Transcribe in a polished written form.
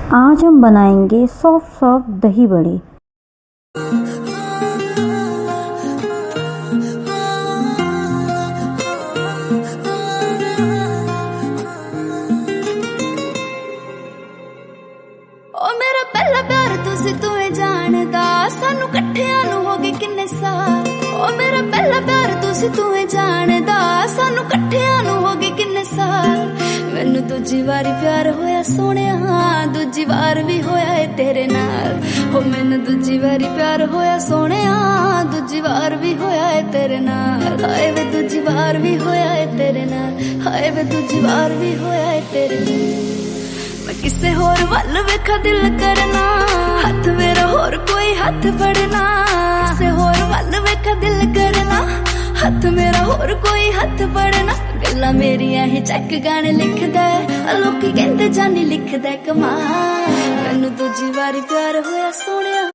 आज हम बनाएंगे सॉफ्ट सॉफ्ट दही बड़े। ओ मेरा पहला प्यार तुसी तुम्हें जानदा, सानू कट्ठियां नू हो गए किन्ने साल। ओ मेरा पहला प्यार तुसी तुम्हें जानदा, सानू कट्ठियां नू हो गए किन्ने साल। मैनू दूजी वारी प्यार होया सोहणिया, दूजी वार भी होया है तेरे नाल। हो मैनू दूजी वारी प्यार होया सोहणिया, दूजी वार भी होया है तेरे नाल। हाय वे दूजी वार भी होया है तेरे नाल, हाय वे दूजी वार भी होया है तेरे नाल। मैं किसे होर वल वेखा दिल करना, हथ मेरा होर कोई हथ फड़ना। किसे होर वल वेखा दिल करना, हथ मेरा होर कोई हथ फड़ना। गल्लां मेरियां ही चैक गाने लिखदा, लोकी कहंदे जानी लिखदा कमाल। मैनू दूजी वारी प्यार होया सोहणिया।